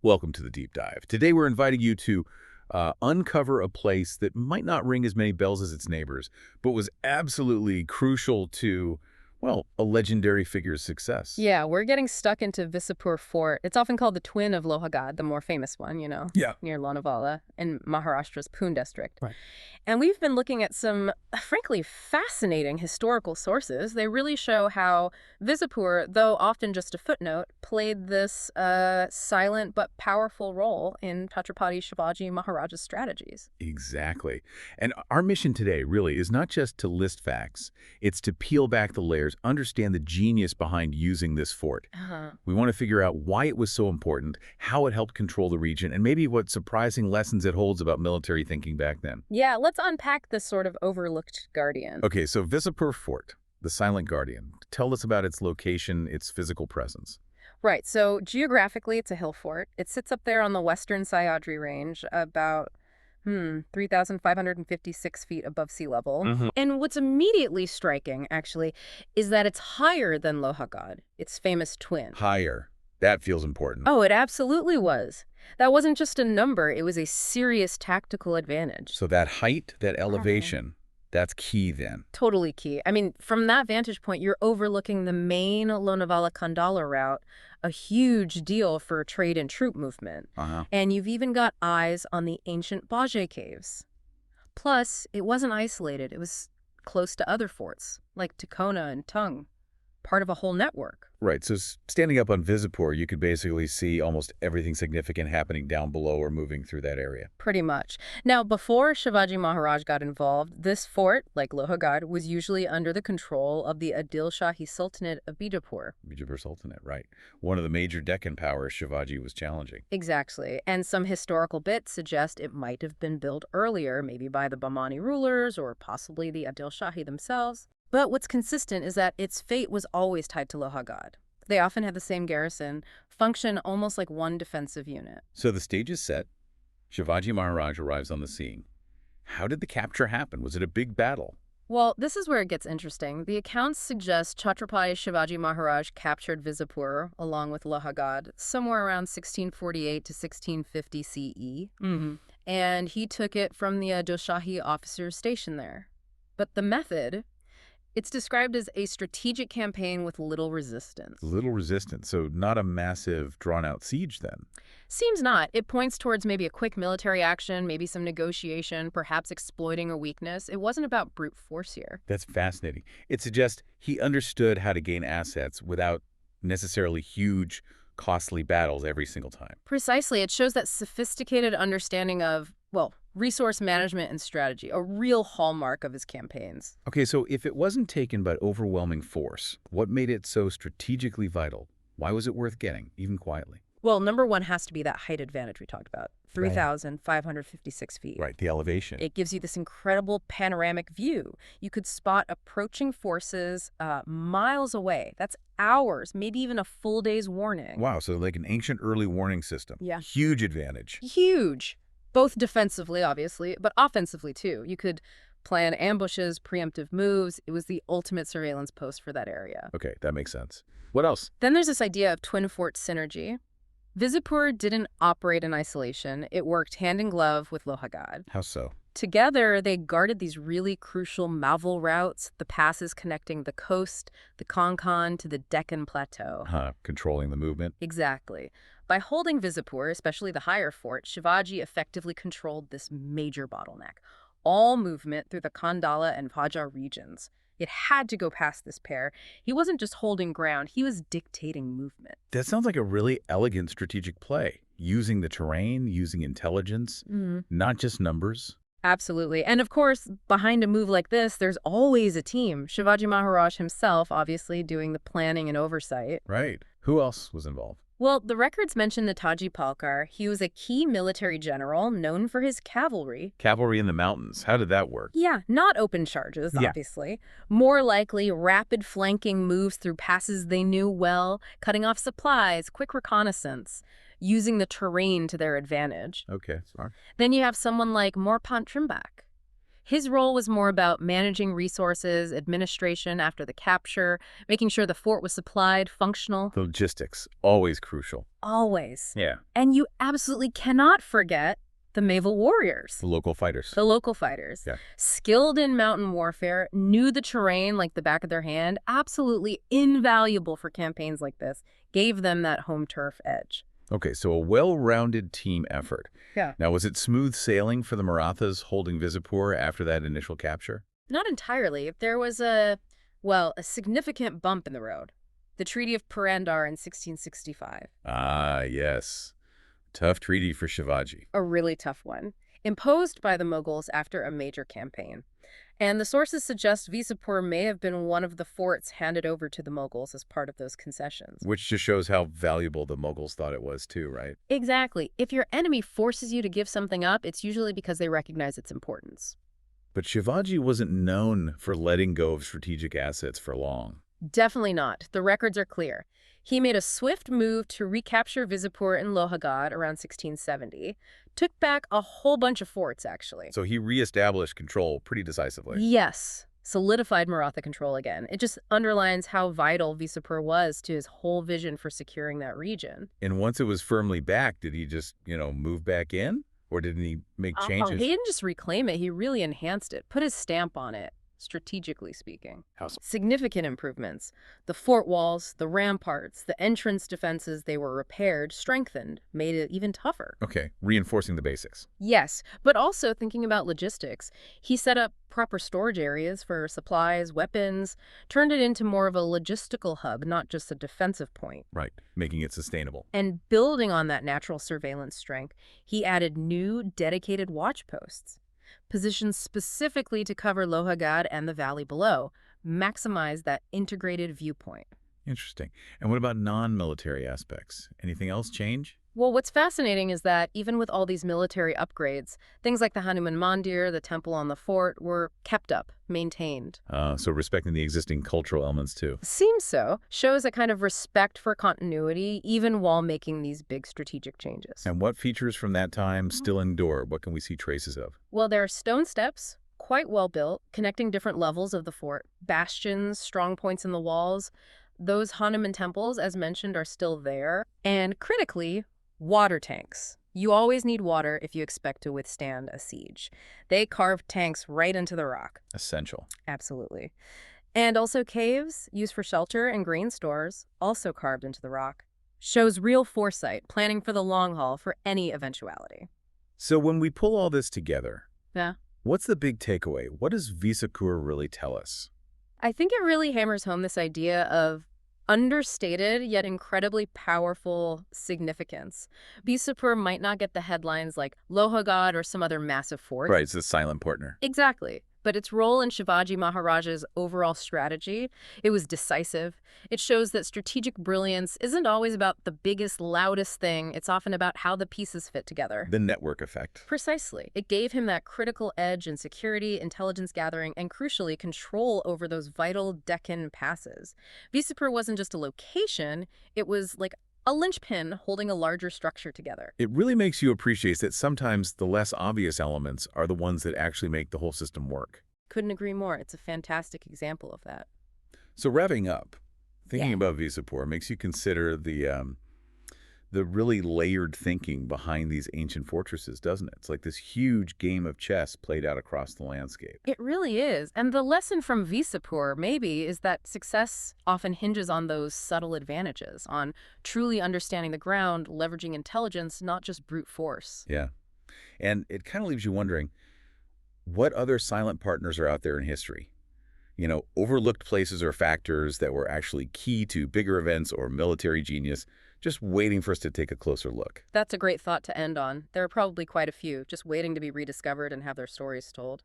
Welcome to the Deep Dive. Today we're inviting you to uncover a place that might not ring as many bells as its neighbors, but was absolutely crucial to, well, a legendary figure's success. Yeah, we're getting stuck into Visapur Fort. It's often called the twin of Lohagad, the more famous one, Yeah. near Lonavala in Maharashtra's Pune district. Right. And we've been looking at some, frankly, fascinating historical sources. They really show how Visapur, though often just a footnote, played this silent but powerful role in Chhatrapati Shivaji Maharaj's strategies. Exactly. And our mission today really is not just to list facts, it's to peel back the layers, understand the genius behind using this fort. We want to figure out why it was so important, how it helped control the region, and maybe what surprising lessons it holds about military thinking back then. Yeah, let's unpack this sort of overlooked guardian. Okay, so Visapur Fort, the silent guardian. Tell us about its location, its physical presence. Right, so geographically it's a hill fort. It sits up there on the western Sahyadri range, about 3,556 feet above sea level. And what's immediately striking, actually, is that it's higher than Lohagad, its famous twin. Higher. That feels important. Oh, it absolutely was. That wasn't just a number, it was a serious tactical advantage. So that height, that elevation, that's key then. Totally key. I mean, from that vantage point, you're overlooking the main Lonavala-Khandala route, a huge deal for trade and troop movement. And you've even got eyes on the ancient Bhaje caves. Plus, it wasn't isolated. It was close to other forts, like Tikona and Tung, part of a whole network. Right, so standing up on Visapur, you could basically see almost everything significant happening down below or moving through that area. Pretty much. Now, before Shivaji Maharaj got involved, this fort, like Lohagad, was usually under the control of the Adilshahi Sultanate of Bijapur. Bijapur Sultanate, right. One of the major Deccan powers Shivaji was challenging. Exactly. And some historical bits suggest it might have been built earlier, maybe by the Bahmani rulers or possibly the Adilshahi themselves. But what's consistent is that its fate was always tied to Lohagad. They often have the same garrison, function almost like one defensive unit. So the stage is set. Shivaji Maharaj arrives on the scene. How did the capture happen? Was it a big battle? Well, this is where it gets interesting. The accounts suggest Chhatrapati Shivaji Maharaj captured Visapur, along with Lohagad, somewhere around 1648 to 1650 CE. And he took it from the Adilshahi officers stationed there. But the method... it's described as a strategic campaign with little resistance. Little resistance, so not a massive, drawn-out siege then? Seems not. It points towards maybe a quick military action, maybe some negotiation, perhaps exploiting a weakness. It wasn't about brute force here. That's fascinating. It suggests he understood how to gain assets without necessarily huge, costly battles every single time. Precisely. It shows that sophisticated understanding of, well, resource management and strategy, a real hallmark of his campaigns. Okay, so if it wasn't taken by overwhelming force, what made it so strategically vital? Why was it worth getting, even quietly? Well, number one has to be that height advantage we talked about, 3,556 feet. Right, the elevation. It gives you this incredible panoramic view. You could spot approaching forces miles away. That's hours, maybe even a full day's warning. Wow, so like an ancient early warning system. Yeah. Huge advantage. Huge. Both defensively, obviously, but offensively, too. You could plan ambushes, preemptive moves. It was the ultimate surveillance post for that area. Okay, that makes sense. What else? Then there's this idea of twin fort synergy. Visapur didn't operate in isolation. It worked hand in glove with Lohagad. How so? Together, they guarded these really crucial Malval routes, the passes connecting the coast, the Konkan to the Deccan Plateau. Controlling the movement? Exactly. By holding Visapur, especially the higher fort, Shivaji effectively controlled this major bottleneck, all movement through the Khandala and Bhaje regions. It had to go past this pair. He wasn't just holding ground, he was dictating movement. That sounds like a really elegant strategic play. Using the terrain, using intelligence, not just numbers. Absolutely. And of course, behind a move like this, there's always a team. Shivaji Maharaj himself, obviously, doing the planning and oversight. Right. Who else was involved? Well, the records mention Netaji Palkar. He was a key military general known for his cavalry. Cavalry in the mountains. How did that work? Yeah, not open charges, obviously. More likely, rapid flanking moves through passes they knew well, cutting off supplies, quick reconnaissance, using the terrain to their advantage. Okay, smart. Then you have someone like Morpont Trimbak. His role was more about managing resources, administration after the capture, making sure the fort was supplied, functional. The logistics, always crucial. Always. Yeah. And you absolutely cannot forget the Mayville warriors. The local fighters. The local fighters. Yeah. Skilled in mountain warfare, knew the terrain like the back of their hand, absolutely invaluable for campaigns like this, gave them that home turf edge. Okay, so a well-rounded team effort. Yeah. Now, was it smooth sailing for the Marathas holding Visapur after that initial capture? Not entirely. There was a significant bump in the road. The Treaty of Purandar in 1665. Ah, yes. Tough treaty for Shivaji. A really tough one. Imposed by the Mughals after a major campaign. And the sources suggest Visapur may have been one of the forts handed over to the Mughals as part of those concessions. Which just shows how valuable the Mughals thought it was too, right? Exactly. If your enemy forces you to give something up, it's usually because they recognize its importance. But Shivaji wasn't known for letting go of strategic assets for long. Definitely not. The records are clear. He made a swift move to recapture Visapur and Lohagad around 1670. Took back a whole bunch of forts, actually. So he reestablished control pretty decisively. Yes. Solidified Maratha control again. It just underlines how vital Visapur was to his whole vision for securing that region. And once it was firmly back, did he just, move back in? Or did he make changes? He didn't just reclaim it. He really enhanced it, put his stamp on it. Strategically speaking. Significant improvements. The fort walls, the ramparts, the entrance defenses, they were repaired, strengthened, made it even tougher. Okay, reinforcing the basics. Yes, but also thinking about logistics. He set up proper storage areas for supplies, weapons, turned it into more of a logistical hub, not just a defensive point. Right, making it sustainable. And building on that natural surveillance strength, he added new dedicated watch posts. Positioned specifically to cover Lohagad and the valley below, maximize that integrated viewpoint. Interesting. And what about non-military aspects? Anything else change? Well, what's fascinating is that even with all these military upgrades, things like the Hanuman Mandir, the temple on the fort, were kept up, maintained. So respecting the existing cultural elements too. Seems so. Shows a kind of respect for continuity, even while making these big strategic changes. And what features from that time still endure? What can we see traces of? Well, there are stone steps, quite well built, connecting different levels of the fort. Bastions, strong points in the walls. Those Hanuman temples, as mentioned, are still there. And critically, water tanks. You always need water if you expect to withstand a siege. They carved tanks right into the rock. Essential. Absolutely. And also caves, used for shelter and grain stores, also carved into the rock. Shows real foresight, planning for the long haul for any eventuality. So when we pull all this together, Yeah. what's the big takeaway? What does Visapur really tell us? I think it really hammers home this idea of understated yet incredibly powerful significance. Bijapur might not get the headlines like Lohagad or some other massive fort. Right, it's the silent partner. Exactly. But its role in Shivaji Maharaj's overall strategy, it was decisive. It shows that strategic brilliance isn't always about the biggest, loudest thing. It's often about how the pieces fit together. The network effect. Precisely. It gave him that critical edge in security, intelligence gathering, and crucially, control over those vital Deccan passes. Visapur wasn't just a location, it was like a linchpin holding a larger structure together. It really makes you appreciate that sometimes the less obvious elements are the ones that actually make the whole system work. Couldn't agree more. It's a fantastic example of that. So wrapping up, thinking Yeah. about Visapur makes you consider the really layered thinking behind these ancient fortresses, doesn't it? It's like this huge game of chess played out across the landscape. It really is. And the lesson from Visapur, maybe, is that success often hinges on those subtle advantages, on truly understanding the ground, leveraging intelligence, not just brute force. Yeah. And it kind of leaves you wondering, what other silent partners are out there in history? Overlooked places or factors that were actually key to bigger events or military genius, just waiting for us to take a closer look. That's a great thought to end on. There are probably quite a few, just waiting to be rediscovered and have their stories told.